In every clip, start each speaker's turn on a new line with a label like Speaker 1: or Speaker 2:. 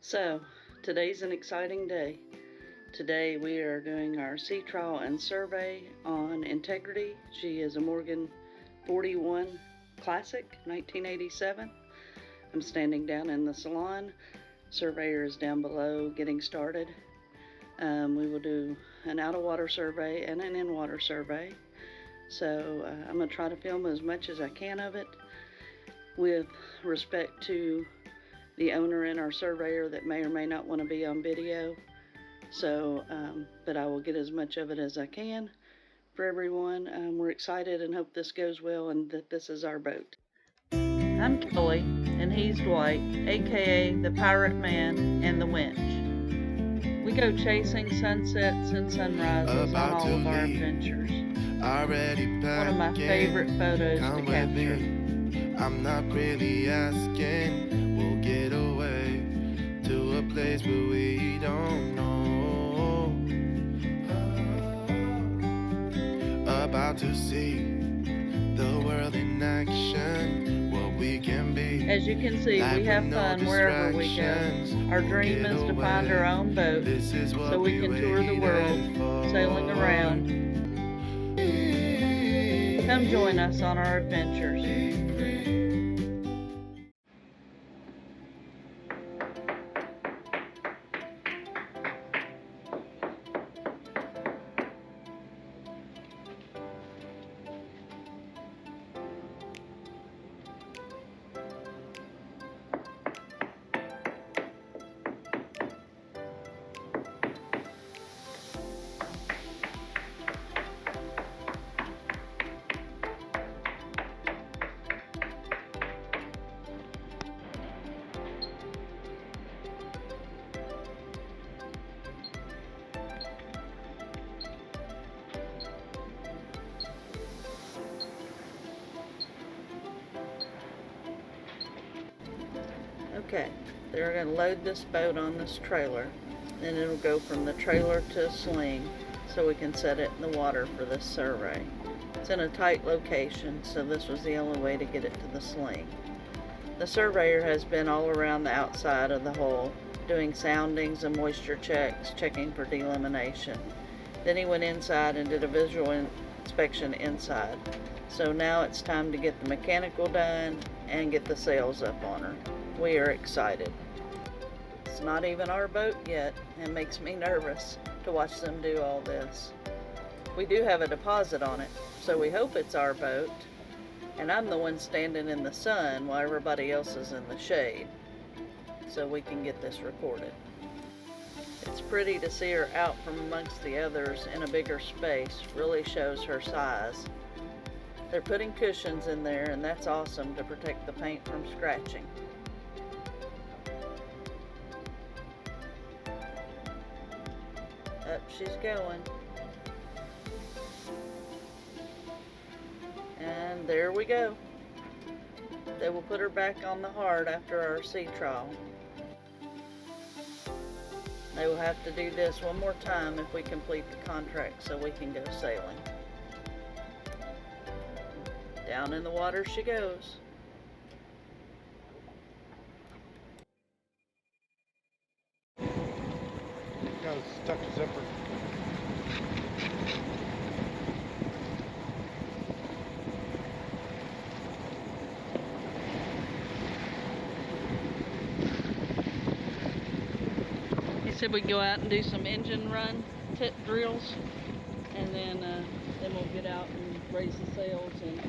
Speaker 1: So, today's an exciting day. Today we are doing our sea trial and survey on Integrity. She is a Morgan 41 Classic, 1987. I'm standing down in the salon. Surveyor is down below getting started. We will do an out-of-water survey and an in-water survey. So I'm going to try to film as much as I can of it with respect to the owner and our surveyor that may or may not want to be on video. So, but I will get as much of it as I can for everyone. We're excited and hope this goes well and that this is our boat. I'm Kelly and he's Dwight, aka the Pirate Man and the Winch. We go chasing sunsets and sunrises on all of our adventures. One of my favorite photos to capture.
Speaker 2: I'm not really asking, we'll get away to a place where we don't know. About to see the world in action, what we can be.
Speaker 1: As you can see, we have fun wherever we go. Our dream is to find our own boat so we can tour the world, sailing around. Come join us on our adventures. Okay, they're going to load this boat on this trailer, and it'll go from the trailer to a sling so we can set it in the water for this survey. It's in a tight location, so this was the only way to get it to the sling. The surveyor has been all around the outside of the hull, doing soundings and moisture checks, checking for delamination. Then he went inside and did a visual inspection inside. So now it's time to get the mechanical done and get the sails up on her. We are excited. It's not even our boat yet, and makes me nervous to watch them do all this. We do have a deposit on it, so we hope it's our boat, and I'm the one standing in the sun while everybody else is in the shade, so we can get this recorded. It's pretty to see her out from amongst the others in a bigger space. Really shows her size. They're putting cushions in there, and that's awesome to protect the paint from scratching. Up she's going. And there we go. They will put her back on the hard after our sea trial. They will have to do this one more time if we complete the contract so we can go sailing. Down in the water she goes.
Speaker 3: Stuck the zipper.
Speaker 1: He said we'd go out and do some engine run tip drills, and then we'll get out and raise the sails and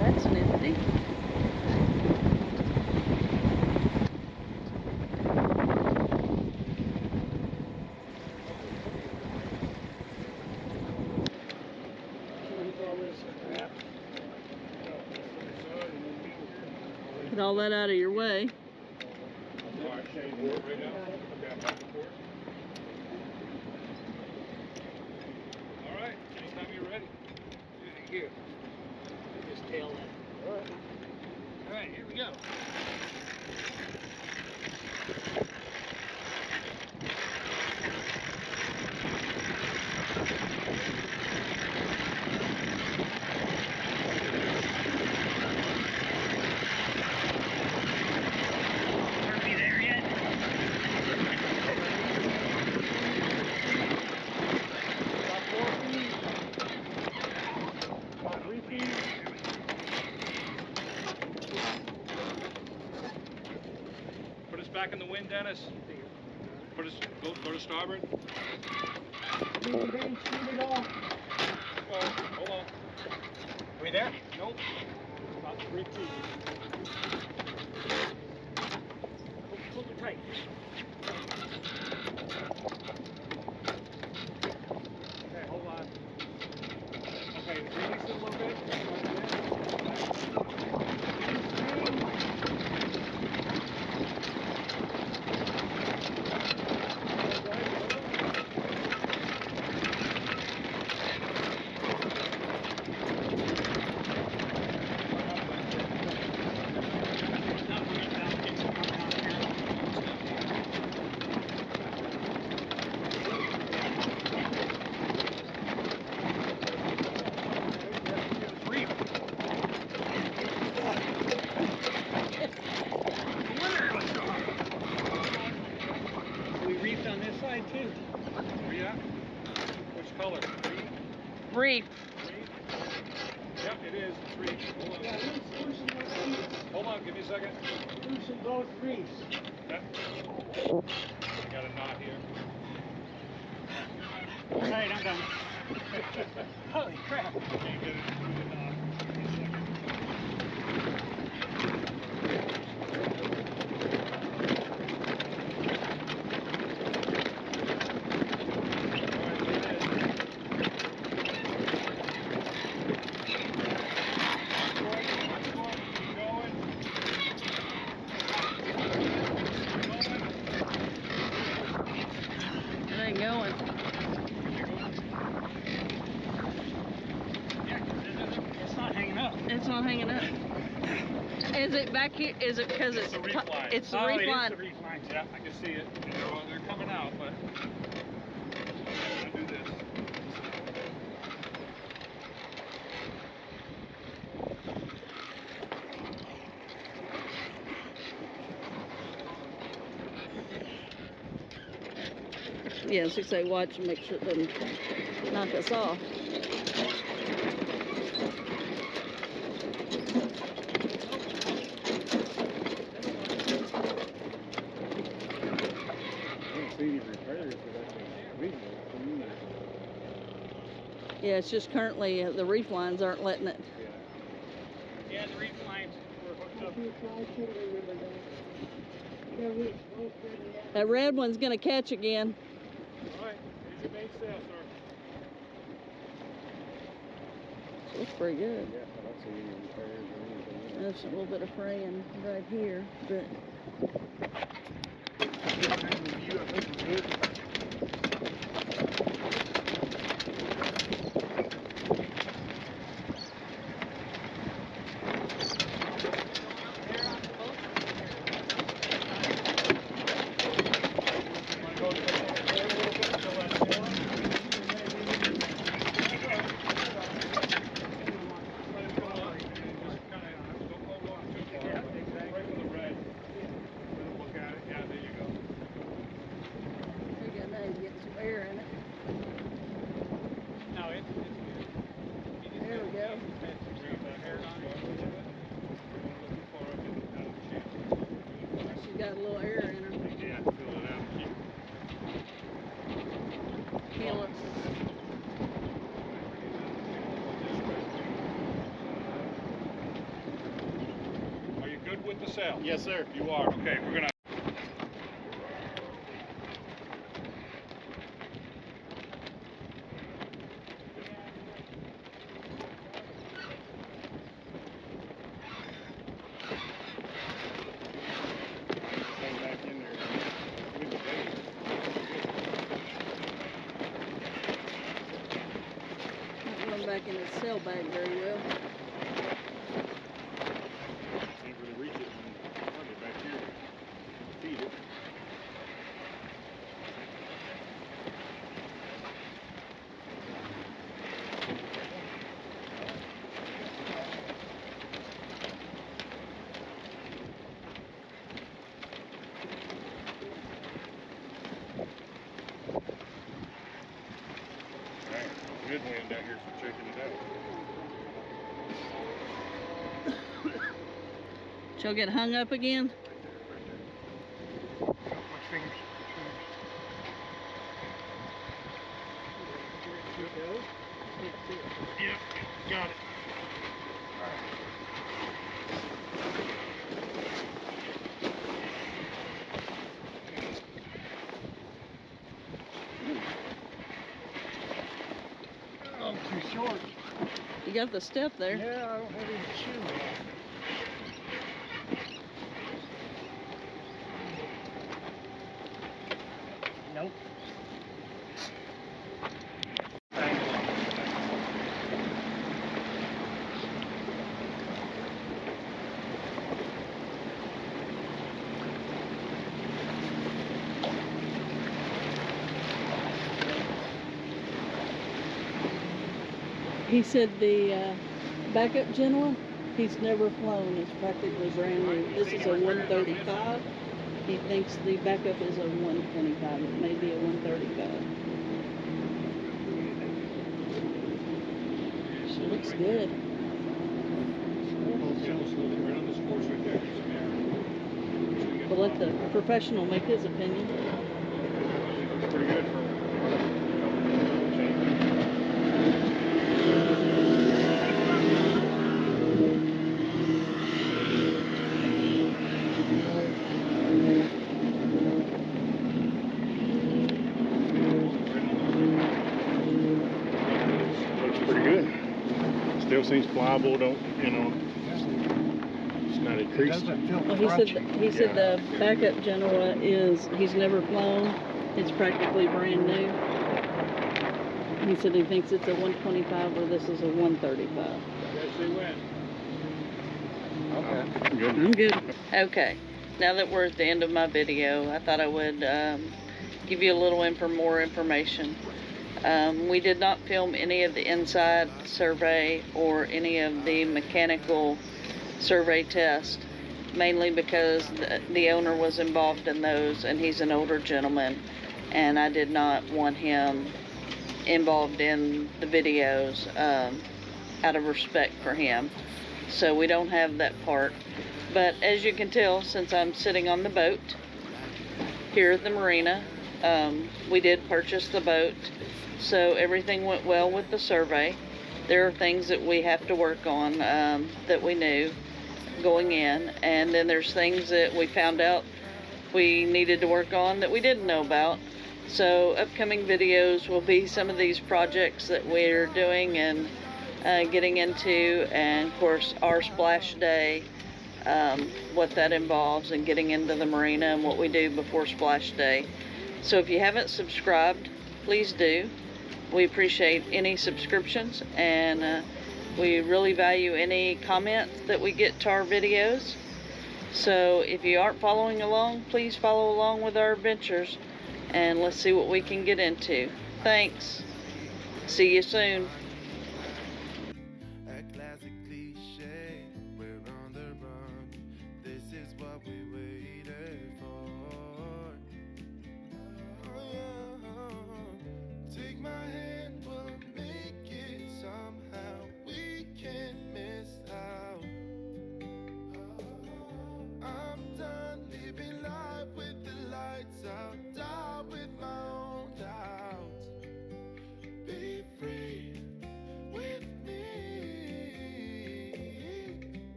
Speaker 1: that's nifty. Get all that out of your way.
Speaker 3: Alright, anytime you're ready. Here. Just tail that. Alright, here we go. us back in the wind, Dennis. Go to starboard.
Speaker 4: Shoot it off.
Speaker 3: Hold on. Are we there? Nope. About 3 feet. Hold it tight. Okay, hold on. Okay, release it a little bit. On this side too. Oh yeah? Which color? Green?
Speaker 1: Reef.
Speaker 3: Green? Yep, it is. It's reef. Hold on. Hold on, give me a second.
Speaker 4: Loosen both reefs.
Speaker 3: Yep. I got a knot here.
Speaker 4: Alright, I'm done. Holy crap.
Speaker 3: Can't get it through the knot. Give me a second.
Speaker 1: Going.
Speaker 4: It's not hanging up.
Speaker 1: It's not hanging up. Is it back here? Is it because it's
Speaker 3: the reef line.
Speaker 1: It's the reef line.
Speaker 4: It is the reef line.
Speaker 3: Yeah, I can see it. They're coming out, but I'm gonna do this.
Speaker 1: Yeah, so you say watch and make sure it doesn't knock us off. Yeah, it's just currently the reef lines aren't letting it.
Speaker 4: Yeah, the reef lines were hooked up.
Speaker 1: That red one's gonna catch again.
Speaker 3: Alright, here's your mainsail, sir.
Speaker 1: Looks pretty good.
Speaker 5: Yeah, I don't see any repairs or anything.
Speaker 1: There's a little bit of fraying right here, but
Speaker 3: View, I think we're good.
Speaker 1: get some air in it.
Speaker 4: No, it's good.
Speaker 1: There we go. She's got a little air in her.
Speaker 3: Yeah, fill it out.
Speaker 1: Feel it.
Speaker 3: Are you good with the sail?
Speaker 5: Yes, sir.
Speaker 3: You are. Okay, we're gonna.
Speaker 5: Hang back in there with the bait.
Speaker 1: Not going back in the sail bag very well.
Speaker 5: Can't really reach it and plug it back here. Feed it.
Speaker 3: Alright, good wind out here for checking it out.
Speaker 1: She'll get hung up again.
Speaker 4: Fingers. Yep, got it. I'm too short.
Speaker 1: You got the step there.
Speaker 4: Yeah, I don't have any shoe on. Nope.
Speaker 1: He said the backup Genoa, he's never flown. It's practically brand new. This is a 135. He thinks the backup is a 125. It may be a 135. She looks good.
Speaker 3: Right on this course right there.
Speaker 1: We'll let the professional make his opinion.
Speaker 5: Looks pretty good for looks pretty good. Still seems pliable, don't, you know, it's not
Speaker 4: It
Speaker 5: increased.
Speaker 4: doesn't feel
Speaker 1: Well,
Speaker 4: crunchy.
Speaker 1: he said the backup Genoa he's never flown. It's practically brand new. He said he thinks it's a 125 where this is a 135.
Speaker 3: Yes, they win.
Speaker 5: Okay. Good.
Speaker 1: I'm good. Okay, now that we're at the end of my video, I thought I would give you a little more information. We did not film any of the inside survey or any of the mechanical survey test, mainly because the owner was involved in those, and he's an older gentleman, and I did not want him involved in the videos out of respect for him. So we don't have that part. But as you can tell, since I'm sitting on the boat here at the marina, we did purchase the boat, so everything went well with the survey. There are things that we have to work on that we knew going in, and then there's things that we found out we needed to work on that we didn't know about. So upcoming videos will be some of these projects that we're doing and getting into, and of course our splash day, what that involves, and getting into the marina and what we do before splash day. So if you haven't subscribed, please do. We appreciate any subscriptions, and we really value any comments that we get to our videos. So if you aren't following along, please follow along with our adventures, and let's see what we can get into. Thanks. See you soon.